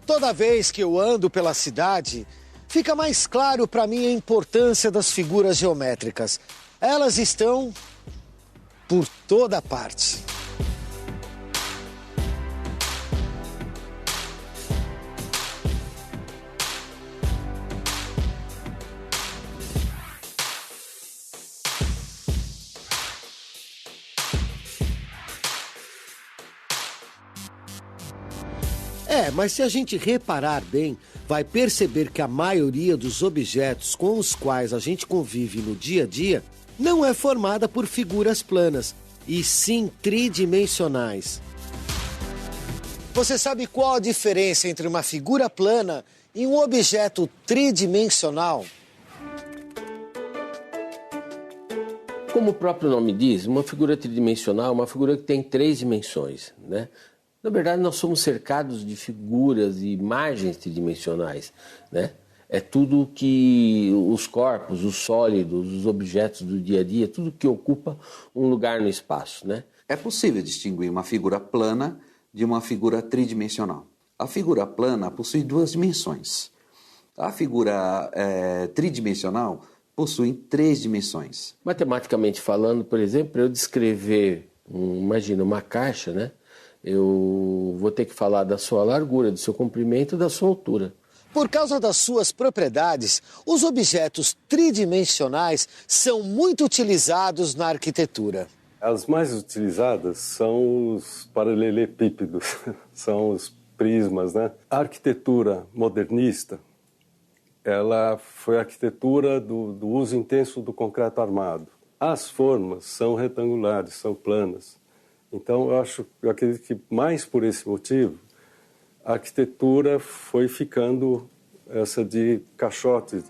Toda vez que eu ando pela cidade, fica mais claro para mim a importância das figuras geométricas. Elas estão por toda parte. Mas se a gente reparar bem, vai perceber que a maioria dos objetos com os quais a gente convive no dia a dia não é formada por figuras planas, e sim tridimensionais. Você sabe qual a diferença entre uma figura plana e um objeto tridimensional? Como o próprio nome diz, uma figura tridimensional é uma figura que tem 3 dimensões, né? Na verdade, nós somos cercados de figuras e imagens tridimensionais, né? É tudo que os corpos, os sólidos, os objetos do dia a dia, tudo que ocupa um lugar no espaço, né? É possível distinguir uma figura plana de uma figura tridimensional. A figura plana possui 2 dimensões. A figura tridimensional possui 3 dimensões. Matematicamente falando, por exemplo, para eu descrever, imagina, uma caixa, né? Eu vou ter que falar da sua largura, do seu comprimento e da sua altura. Por causa das suas propriedades, os objetos tridimensionais são muito utilizados na arquitetura. As mais utilizadas são os paralelepípedos, são os prismas, né? A arquitetura modernista, ela foi a arquitetura do uso intenso do concreto armado. As formas são retangulares, são planas. Então, eu acredito que mais por esse motivo, a arquitetura foi ficando essa de caixotes.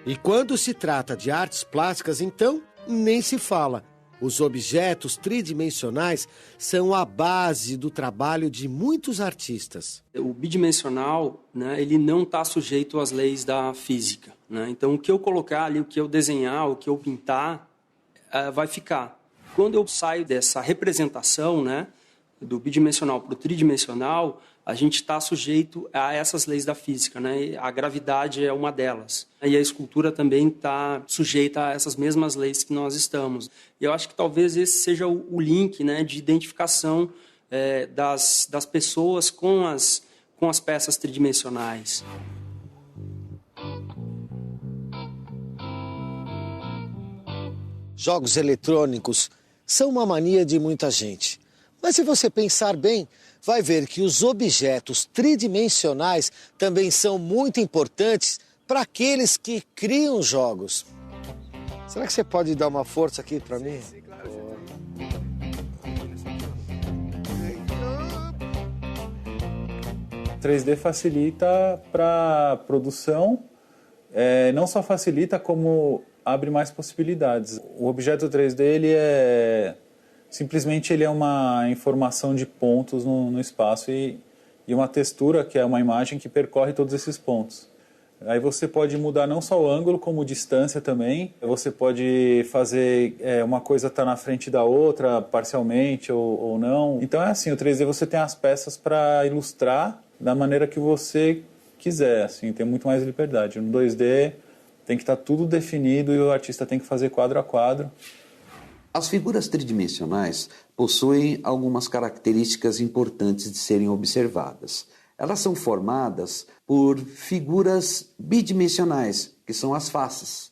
E quando se trata de artes plásticas, então, nem se fala. Os objetos tridimensionais são a base do trabalho de muitos artistas. O bidimensional, né, ele não está sujeito às leis da física, né? Então, o que eu colocar ali, o que eu desenhar, o que eu pintar, vai ficar. Quando eu saio dessa representação, né, do bidimensional para o tridimensional, a gente está sujeito a essas leis da física, né? A gravidade é uma delas. E a escultura também está sujeita a essas mesmas leis que nós estamos. E eu acho que talvez esse seja o link, né, de identificação das pessoas com as peças tridimensionais. Jogos eletrônicos são uma mania de muita gente. Mas se você pensar bem, vai ver que os objetos tridimensionais também são muito importantes para aqueles que criam jogos. Será que você pode dar uma força aqui para mim? Sim, claro. 3D facilita para a produção, não só facilita como abre mais possibilidades. O objeto 3D simplesmente ele é uma informação de pontos no espaço e uma textura que é uma imagem que percorre todos esses pontos. Aí você pode mudar não só o ângulo, como distância também. Você pode fazer uma coisa estar na frente da outra, parcialmente ou não. Então é assim, o 3D você tem as peças para ilustrar da maneira que você quiser, assim, tem muito mais liberdade. No 2D tem que estar tudo definido e o artista tem que fazer quadro a quadro. As figuras tridimensionais possuem algumas características importantes de serem observadas. Elas são formadas por figuras bidimensionais, que são as faces.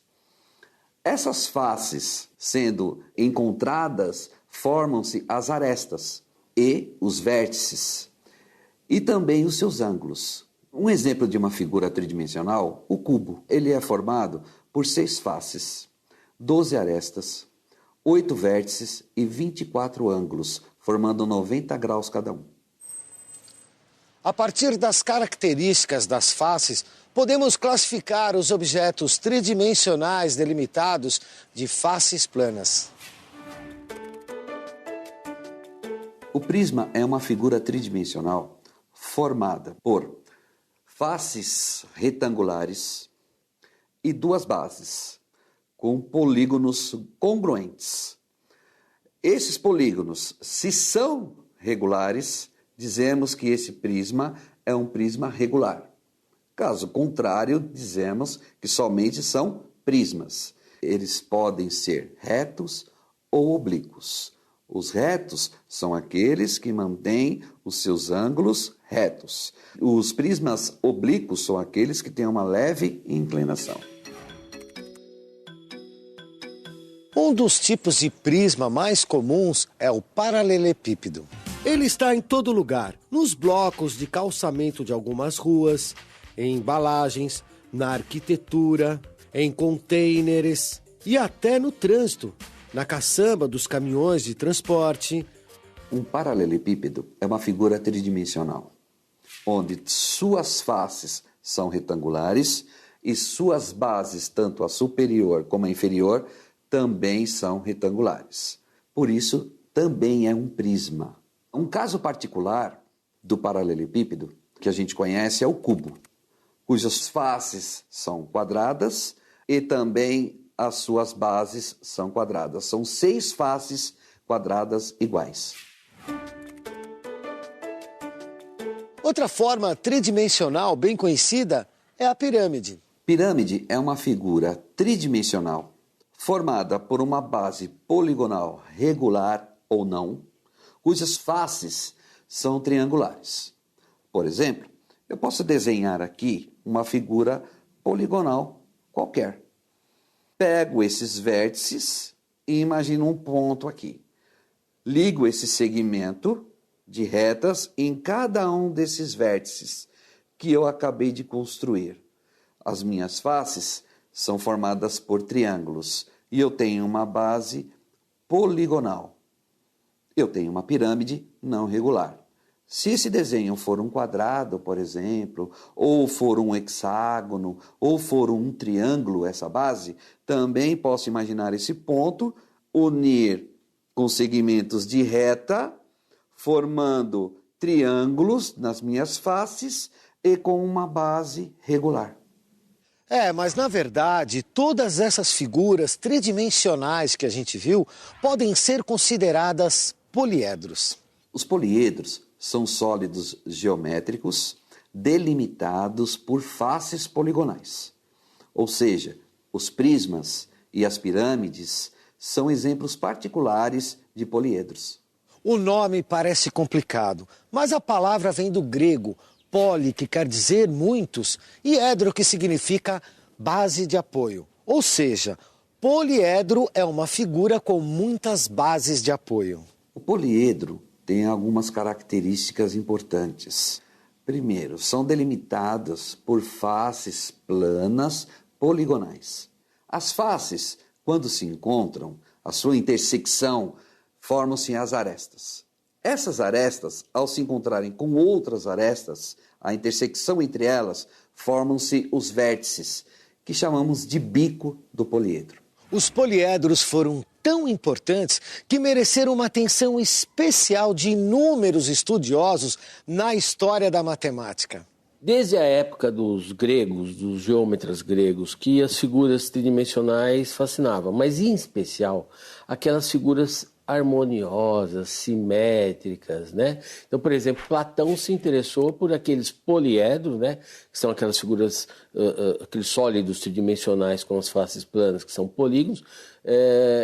Essas faces, sendo encontradas, formam-se as arestas e os vértices, e também os seus ângulos. Um exemplo de uma figura tridimensional, o cubo. Ele é formado por 6 faces, 12 arestas, 8 vértices e 24 ângulos, formando 90 graus cada um. A partir das características das faces, podemos classificar os objetos tridimensionais delimitados de faces planas. O prisma é uma figura tridimensional formada por faces retangulares e 2 bases, com polígonos congruentes. Esses polígonos, se são regulares, dizemos que esse prisma é um prisma regular. Caso contrário, dizemos que somente são prismas. Eles podem ser retos ou oblíquos. Os retos são aqueles que mantêm os seus ângulos retos. Os prismas oblíquos são aqueles que têm uma leve inclinação. Um dos tipos de prisma mais comuns é o paralelepípedo. Ele está em todo lugar, nos blocos de calçamento de algumas ruas, em embalagens, na arquitetura, em contêineres e até no trânsito, na caçamba dos caminhões de transporte. Um paralelepípedo é uma figura tridimensional, onde suas faces são retangulares e suas bases, tanto a superior como a inferior, também são retangulares. Por isso, também é um prisma. Um caso particular do paralelepípedo que a gente conhece é o cubo, cujas faces são quadradas e também as suas bases são quadradas. São 6 faces quadradas iguais. Outra forma tridimensional bem conhecida é a pirâmide. Pirâmide é uma figura tridimensional formada por uma base poligonal regular ou não, cujas faces são triangulares. Por exemplo, eu posso desenhar aqui uma figura poligonal qualquer. Pego esses vértices e imagino um ponto aqui. Ligo esse segmento de retas em cada um desses vértices que eu acabei de construir. As minhas faces são formadas por triângulos e eu tenho uma base poligonal. Eu tenho uma pirâmide não regular. Se esse desenho for um quadrado, por exemplo, ou for um hexágono, ou for um triângulo, essa base, também posso imaginar esse ponto, unir com segmentos de reta, formando triângulos nas minhas faces e com uma base regular. Mas na verdade, todas essas figuras tridimensionais que a gente viu podem ser consideradas poliedros. Os poliedros são sólidos geométricos delimitados por faces poligonais. Ou seja, os prismas e as pirâmides são exemplos particulares de poliedros. O nome parece complicado, mas a palavra vem do grego poli, que quer dizer muitos, e edro, que significa base de apoio. Ou seja, poliedro é uma figura com muitas bases de apoio. O poliedro tem algumas características importantes. Primeiro, são delimitadas por faces planas poligonais. As faces, quando se encontram, a sua intersecção, formam-se as arestas. Essas arestas, ao se encontrarem com outras arestas, a intersecção entre elas, formam-se os vértices, que chamamos de bico do poliedro. Os poliedros foram tão importantes que mereceram uma atenção especial de inúmeros estudiosos na história da matemática. Desde a época dos gregos, dos geômetras gregos, que as figuras tridimensionais fascinavam, mas em especial aquelas figuras harmoniosas, simétricas, né? Então, por exemplo, Platão se interessou por aqueles poliedros, né? Que são aquelas figuras, aqueles sólidos tridimensionais com as faces planas, que são polígonos.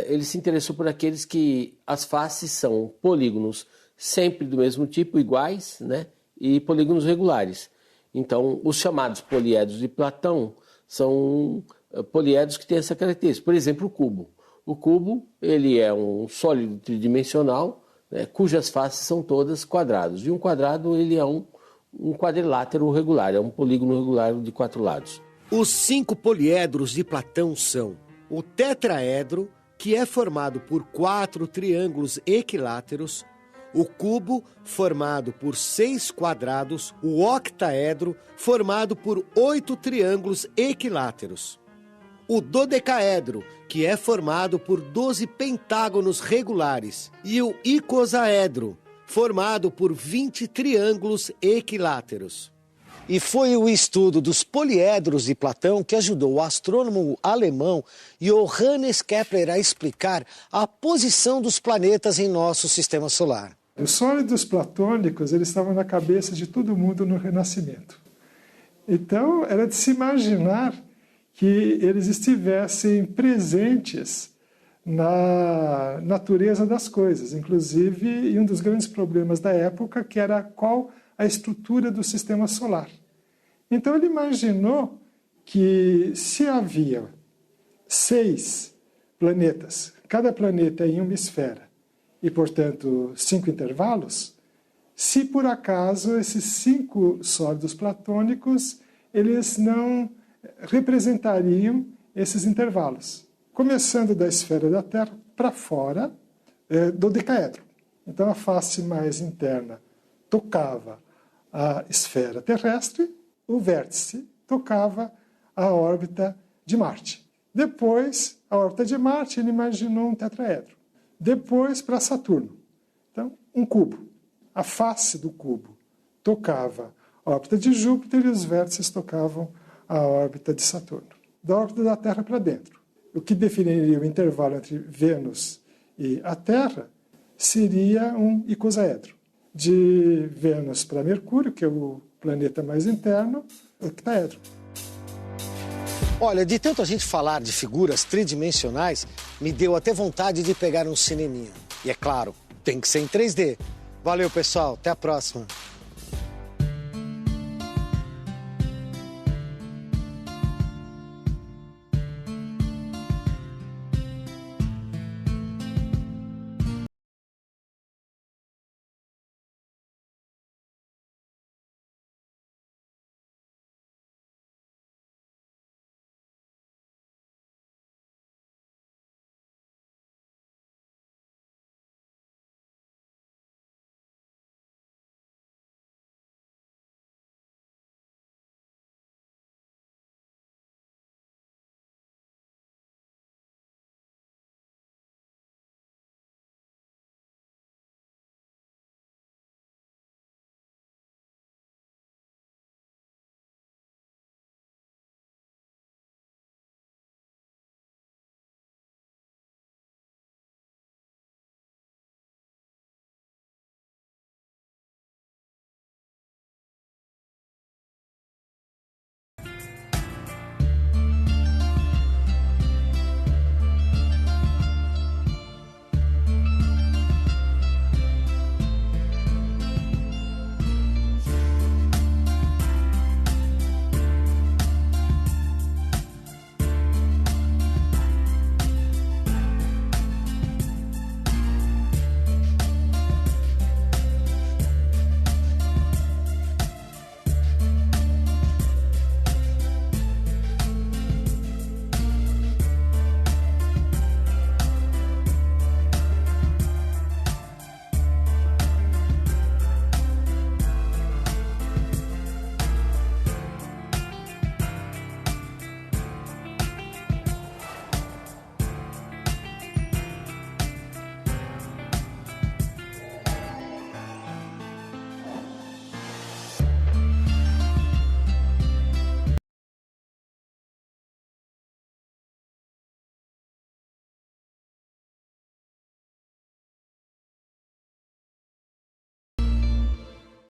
Ele se interessou por aqueles que as faces são polígonos sempre do mesmo tipo, iguais, né? E polígonos regulares. Então, os chamados poliedros de Platão são poliedros que têm essa característica. Por exemplo, o cubo. O cubo, ele é um sólido tridimensional, né, cujas faces são todas quadrados. E um quadrado, ele é um quadrilátero regular, é um polígono regular de 4 lados. Os 5 poliedros de Platão são o tetraedro, que é formado por 4 triângulos equiláteros, o cubo, formado por 6 quadrados, o octaedro, formado por 8 triângulos equiláteros, o dodecaedro, que é formado por 12 pentágonos regulares, e o icosaedro, formado por 20 triângulos equiláteros. E foi o estudo dos poliedros de Platão que ajudou o astrônomo alemão Johannes Kepler a explicar a posição dos planetas em nosso sistema solar. Os sólidos platônicos, eles estavam na cabeça de todo mundo no Renascimento. Então, era de se imaginar que eles estivessem presentes na natureza das coisas, inclusive em um dos grandes problemas da época, que era qual a estrutura do sistema solar. Então, ele imaginou que se havia 6 planetas, cada planeta em uma esfera, e, portanto, 5 intervalos, se por acaso esses 5 sólidos platônicos eles não representariam esses intervalos, começando da esfera da Terra para fora do decaedro. Então, a face mais interna tocava a esfera terrestre, o vértice tocava a órbita de Marte. Depois, a órbita de Marte, ele imaginou um tetraedro. Depois, para Saturno. Então, um cubo. A face do cubo tocava a órbita de Júpiter e os vértices tocavam a órbita de Saturno. Da órbita da Terra para dentro. O que definiria o intervalo entre Vênus e a Terra seria um icosaedro. De Vênus para Mercúrio, que é o planeta mais interno, octaedro. Olha, de tanto a gente falar de figuras tridimensionais, me deu até vontade de pegar um cineminha. E é claro, tem que ser em 3D. Valeu, pessoal. Até a próxima.